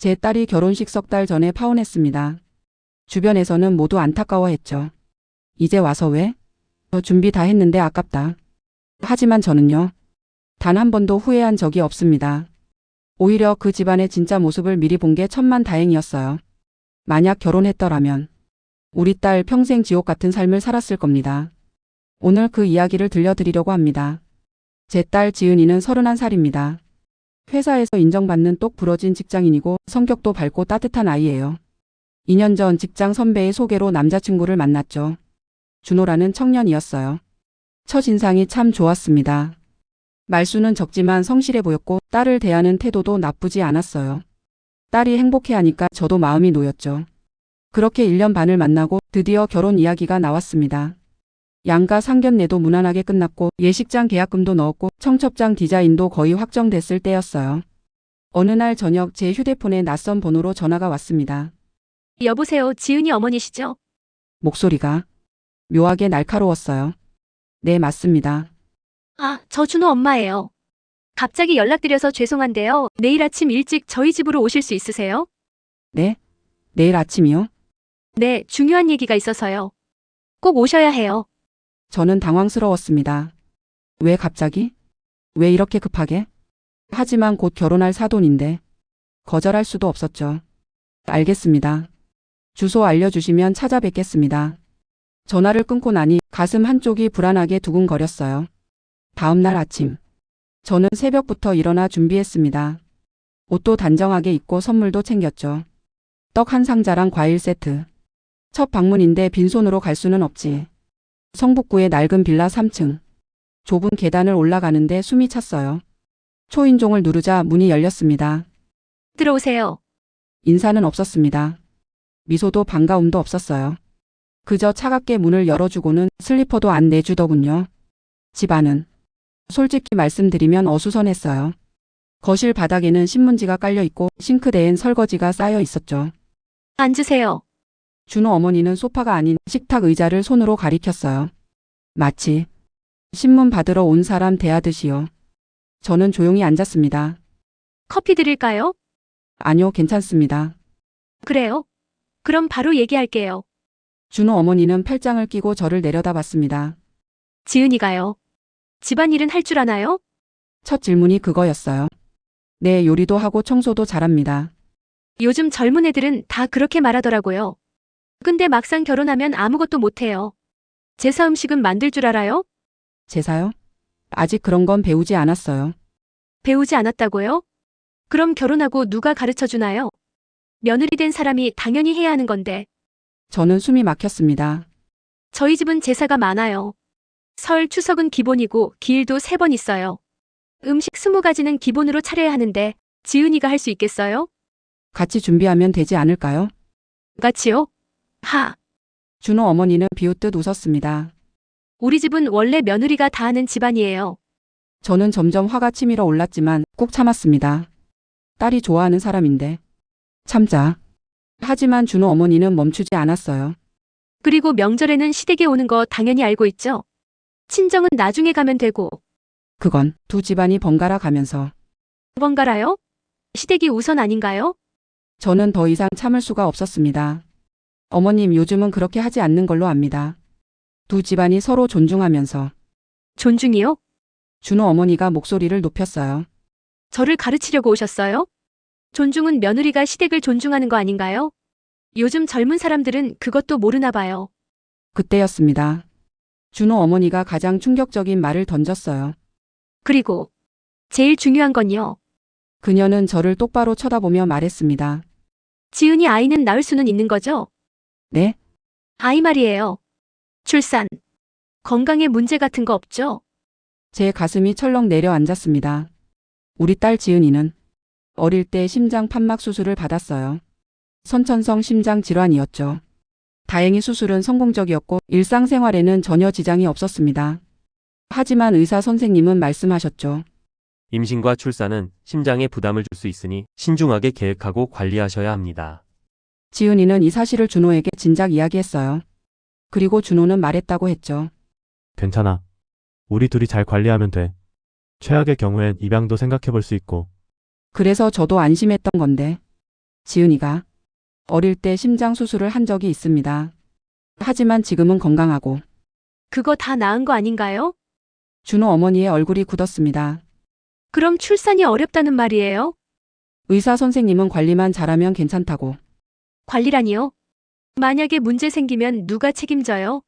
제 딸이 결혼식 석 달 전에 파혼했습니다. 주변에서는 모두 안타까워했죠. 이제 와서 왜? 저 준비 다 했는데 아깝다. 하지만 저는요. 단 한 번도 후회한 적이 없습니다. 오히려 그 집안의 진짜 모습을 미리 본 게 천만다행이었어요. 만약 결혼했더라면 우리 딸 평생 지옥 같은 삶을 살았을 겁니다. 오늘 그 이야기를 들려드리려고 합니다. 제 딸 지은이는 31살입니다. 회사에서 인정받는 똑 부러진 직장인이고 성격도 밝고 따뜻한 아이예요. 2년 전 직장 선배의 소개로 남자친구를 만났죠. 준호라는 청년이었어요. 첫인상이 참 좋았습니다. 말수는 적지만 성실해 보였고 딸을 대하는 태도도 나쁘지 않았어요. 딸이 행복해하니까 저도 마음이 놓였죠. 그렇게 1년 반을 만나고 드디어 결혼 이야기가 나왔습니다. 양가 상견례도 무난하게 끝났고 예식장 계약금도 넣었고 청첩장 디자인도 거의 확정됐을 때였어요. 어느 날 저녁 제 휴대폰에 낯선 번호로 전화가 왔습니다. 여보세요, 지은이 어머니시죠? 목소리가 묘하게 날카로웠어요. 네, 맞습니다. 아, 저 준호 엄마예요. 갑자기 연락드려서 죄송한데요. 내일 아침 일찍 저희 집으로 오실 수 있으세요? 네? 내일 아침이요? 네, 중요한 얘기가 있어서요. 꼭 오셔야 해요. 저는 당황스러웠습니다. 왜 갑자기? 왜 이렇게 급하게? 하지만 곧 결혼할 사돈인데 거절할 수도 없었죠. 알겠습니다. 주소 알려주시면 찾아뵙겠습니다. 전화를 끊고 나니 가슴 한쪽이 불안하게 두근거렸어요. 다음 날 아침. 저는 새벽부터 일어나 준비했습니다. 옷도 단정하게 입고 선물도 챙겼죠. 떡 한 상자랑 과일 세트. 첫 방문인데 빈손으로 갈 수는 없지. 성북구의 낡은 빌라 3층. 좁은 계단을 올라가는데 숨이 찼어요. 초인종을 누르자 문이 열렸습니다. 들어오세요. 인사는 없었습니다. 미소도 반가움도 없었어요. 그저 차갑게 문을 열어주고는 슬리퍼도 안 내주더군요. 집 안은 솔직히 말씀드리면 어수선했어요. 거실 바닥에는 신문지가 깔려 있고 싱크대엔 설거지가 쌓여 있었죠. 앉으세요. 준호 어머니는 소파가 아닌 식탁 의자를 손으로 가리켰어요. 마치 신문 받으러 온 사람 대하듯이요. 저는 조용히 앉았습니다. 커피 드릴까요? 아니요, 괜찮습니다. 그래요? 그럼 바로 얘기할게요. 준호 어머니는 팔짱을 끼고 저를 내려다봤습니다. 지은이가요. 집안일은 할 줄 아나요? 첫 질문이 그거였어요. 네, 요리도 하고 청소도 잘합니다. 요즘 젊은 애들은 다 그렇게 말하더라고요. 근데 막상 결혼하면 아무것도 못해요. 제사 음식은 만들 줄 알아요? 제사요? 아직 그런 건 배우지 않았어요. 배우지 않았다고요? 그럼 결혼하고 누가 가르쳐 주나요? 며느리 된 사람이 당연히 해야 하는 건데. 저는 숨이 막혔습니다. 저희 집은 제사가 많아요. 설, 추석은 기본이고 기일도 3번 있어요. 음식 20가지는 기본으로 차려야 하는데 지은이가 할 수 있겠어요? 같이 준비하면 되지 않을까요? 같이요? 하, 준호 어머니는 비웃듯 웃었습니다. 우리 집은 원래 며느리가 다 하는 집안이에요. 저는 점점 화가 치밀어 올랐지만 꾹 참았습니다. 딸이 좋아하는 사람인데. 참자. 하지만 준호 어머니는 멈추지 않았어요. 그리고 명절에는 시댁에 오는 거 당연히 알고 있죠? 친정은 나중에 가면 되고. 그건 두 집안이 번갈아 가면서 번갈아요? 시댁이 우선 아닌가요? 저는 더 이상 참을 수가 없었습니다. 어머님, 요즘은 그렇게 하지 않는 걸로 압니다. 두 집안이 서로 존중하면서. 존중이요? 준호 어머니가 목소리를 높였어요. 저를 가르치려고 오셨어요? 존중은 며느리가 시댁을 존중하는 거 아닌가요? 요즘 젊은 사람들은 그것도 모르나 봐요. 그때였습니다. 준호 어머니가 가장 충격적인 말을 던졌어요. 그리고 제일 중요한 건요. 그녀는 저를 똑바로 쳐다보며 말했습니다. 지은이 아이는 낳을 수는 있는 거죠? 네? 아이 말이에요. 출산, 건강에 문제 같은 거 없죠? 제 가슴이 철렁 내려앉았습니다. 우리 딸 지은이는 어릴 때 심장 판막 수술을 받았어요. 선천성 심장 질환이었죠. 다행히 수술은 성공적이었고 일상생활에는 전혀 지장이 없었습니다. 하지만 의사 선생님은 말씀하셨죠. 임신과 출산은 심장에 부담을 줄 수 있으니 신중하게 계획하고 관리하셔야 합니다. 지은이는 이 사실을 준호에게 진작 이야기했어요. 그리고 준호는 말했다고 했죠. 괜찮아. 우리 둘이 잘 관리하면 돼. 최악의 경우엔 입양도 생각해 볼 수 있고. 그래서 저도 안심했던 건데 지은이가 어릴 때 심장 수술을 한 적이 있습니다. 하지만 지금은 건강하고. 그거 다 나은 거 아닌가요? 준호 어머니의 얼굴이 굳었습니다. 그럼 출산이 어렵다는 말이에요? 의사 선생님은 관리만 잘하면 괜찮다고. 관리라니요? 만약에 문제 생기면 누가 책임져요?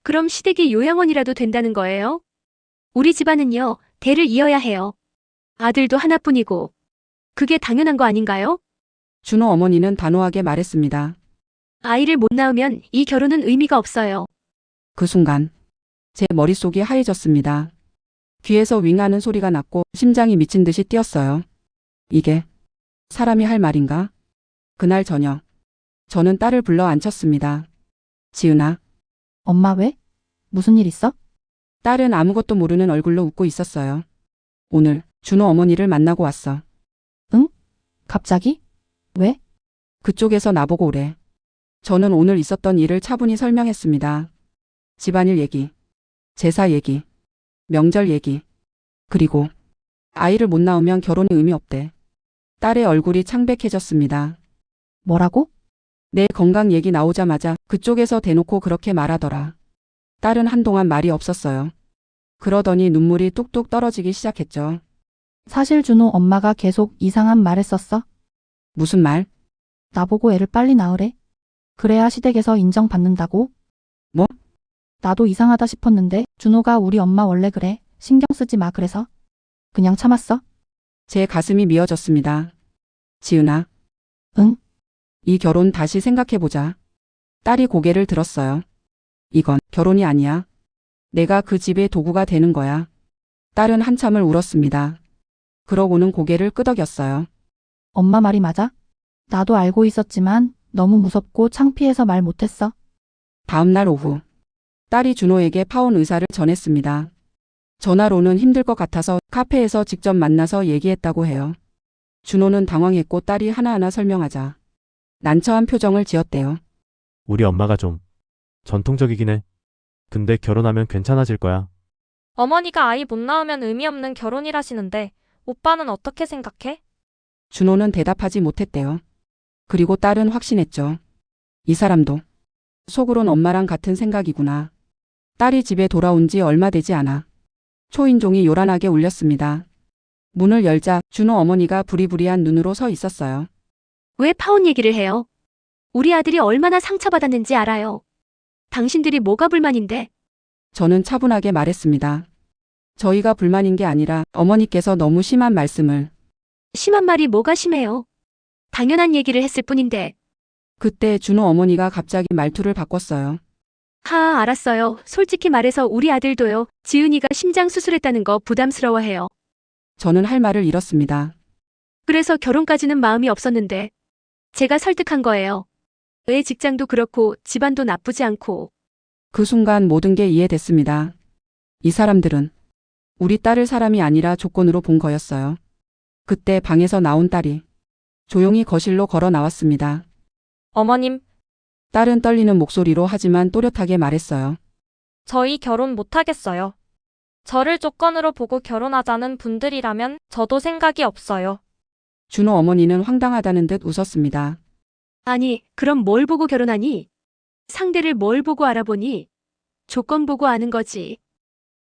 그럼 시댁이 요양원이라도 된다는 거예요? 우리 집안은요, 대를 이어야 해요. 아들도 하나뿐이고. 그게 당연한 거 아닌가요? 준호 어머니는 단호하게 말했습니다. 아이를 못 낳으면 이 결혼은 의미가 없어요. 그 순간 제 머릿속이 하얘졌습니다. 귀에서 윙하는 소리가 났고 심장이 미친 듯이 뛰었어요. 이게 사람이 할 말인가? 그날 저녁 저는 딸을 불러 앉혔습니다. 지은아. 엄마 왜? 무슨 일 있어? 딸은 아무것도 모르는 얼굴로 웃고 있었어요. 오늘 준호 어머니를 만나고 왔어. 갑자기? 왜? 그쪽에서 나보고 오래. 저는 오늘 있었던 일을 차분히 설명했습니다. 집안일 얘기, 제사 얘기, 명절 얘기, 그리고 아이를 못 낳으면 결혼이 의미 없대. 딸의 얼굴이 창백해졌습니다. 뭐라고? 내 건강 얘기 나오자마자 그쪽에서 대놓고 그렇게 말하더라. 딸은 한동안 말이 없었어요. 그러더니 눈물이 뚝뚝 떨어지기 시작했죠. 사실 준호 엄마가 계속 이상한 말 했었어. 무슨 말? 나보고 애를 빨리 낳으래. 그래야 시댁에서 인정받는다고. 뭐? 나도 이상하다 싶었는데 준호가 우리 엄마 원래 그래. 신경 쓰지 마 그래서. 그냥 참았어. 제 가슴이 미어졌습니다. 지은아. 응? 이 결혼 다시 생각해보자. 딸이 고개를 들었어요. 이건 결혼이 아니야. 내가 그 집의 도구가 되는 거야. 딸은 한참을 울었습니다. 그러고는 고개를 끄덕였어요. 엄마 말이 맞아? 나도 알고 있었지만 너무 무섭고 창피해서 말 못했어. 다음 날 오후 딸이 준호에게 파혼 의사를 전했습니다. 전화로는 힘들 것 같아서 카페에서 직접 만나서 얘기했다고 해요. 준호는 당황했고 딸이 하나하나 설명하자 난처한 표정을 지었대요. 우리 엄마가 좀 전통적이긴 해. 근데 결혼하면 괜찮아질 거야. 어머니가 아이 못 낳으면 의미 없는 결혼이라시는데 오빠는 어떻게 생각해? 준호는 대답하지 못했대요. 그리고 딸은 확신했죠. 이 사람도 속으론 엄마랑 같은 생각이구나. 딸이 집에 돌아온 지 얼마 되지 않아 초인종이 요란하게 울렸습니다. 문을 열자 준호 어머니가 부리부리한 눈으로 서 있었어요. 왜 파혼 얘기를 해요? 우리 아들이 얼마나 상처받았는지 알아요. 당신들이 뭐가 불만인데? 저는 차분하게 말했습니다. 저희가 불만인 게 아니라 어머니께서 너무 심한 말씀을. 심한 말이 뭐가 심해요? 당연한 얘기를 했을 뿐인데. 그때 준호 어머니가 갑자기 말투를 바꿨어요. 알았어요. 솔직히 말해서 우리 아들도요. 지은이가 심장 수술했다는 거 부담스러워해요. 저는 할 말을 잃었습니다. 그래서 결혼까지는 마음이 없었는데 제가 설득한 거예요. 애 직장도 그렇고 집안도 나쁘지 않고. 그 순간 모든 게 이해됐습니다. 이 사람들은 우리 딸을 사람이 아니라 조건으로 본 거였어요. 그때 방에서 나온 딸이 조용히 거실로 걸어 나왔습니다. 어머님, 딸은 떨리는 목소리로 하지만 또렷하게 말했어요. 저희 결혼 못하겠어요. 저를 조건으로 보고 결혼하자는 분들이라면 저도 생각이 없어요. 준호 어머니는 황당하다는 듯 웃었습니다. 아니, 그럼 뭘 보고 결혼하니? 상대를 뭘 보고 알아보니? 조건 보고 아는 거지.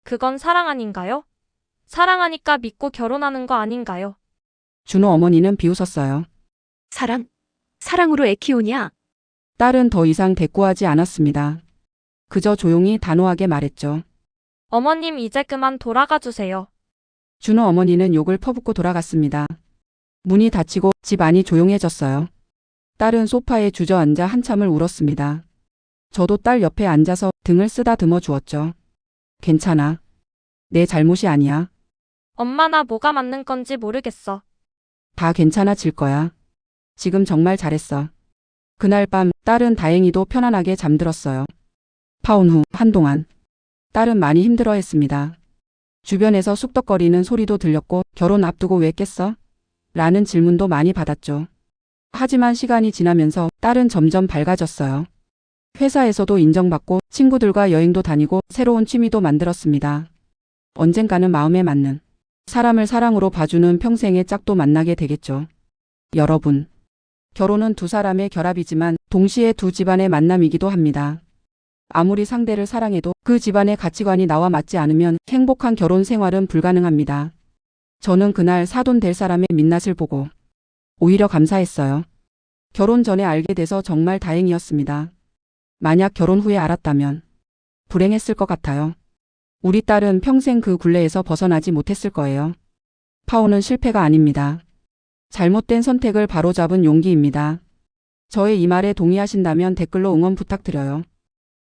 그건 사랑 아닌가요? 사랑하니까 믿고 결혼하는 거 아닌가요? 준호 어머니는 비웃었어요. 사랑? 사랑으로 애 키우냐? 딸은 더 이상 대꾸하지 않았습니다. 그저 조용히 단호하게 말했죠. 어머님 이제 그만 돌아가 주세요. 준호 어머니는 욕을 퍼붓고 돌아갔습니다. 문이 닫히고 집 안이 조용해졌어요. 딸은 소파에 주저앉아 한참을 울었습니다. 저도 딸 옆에 앉아서 등을 쓰다듬어 주었죠. 괜찮아. 내 잘못이 아니야. 엄마 나 뭐가 맞는 건지 모르겠어. 다 괜찮아질 거야. 지금 정말 잘했어. 그날 밤 딸은 다행히도 편안하게 잠들었어요. 파혼 후 한동안 딸은 많이 힘들어했습니다. 주변에서 쑥덕거리는 소리도 들렸고 결혼 앞두고 왜 깼어? 라는 질문도 많이 받았죠. 하지만 시간이 지나면서 딸은 점점 밝아졌어요. 회사에서도 인정받고 친구들과 여행도 다니고 새로운 취미도 만들었습니다. 언젠가는 마음에 맞는 사람을 사랑으로 봐주는 평생의 짝도 만나게 되겠죠. 여러분, 결혼은 두 사람의 결합이지만 동시에 두 집안의 만남이기도 합니다. 아무리 상대를 사랑해도 그 집안의 가치관이 나와 맞지 않으면 행복한 결혼 생활은 불가능합니다. 저는 그날 사돈 될 사람의 민낯을 보고 오히려 감사했어요. 결혼 전에 알게 돼서 정말 다행이었습니다. 만약 결혼 후에 알았다면 불행했을 것 같아요. 우리 딸은 평생 그 굴레에서 벗어나지 못했을 거예요. 파혼은 실패가 아닙니다. 잘못된 선택을 바로잡은 용기입니다. 저의 이 말에 동의하신다면 댓글로 응원 부탁드려요.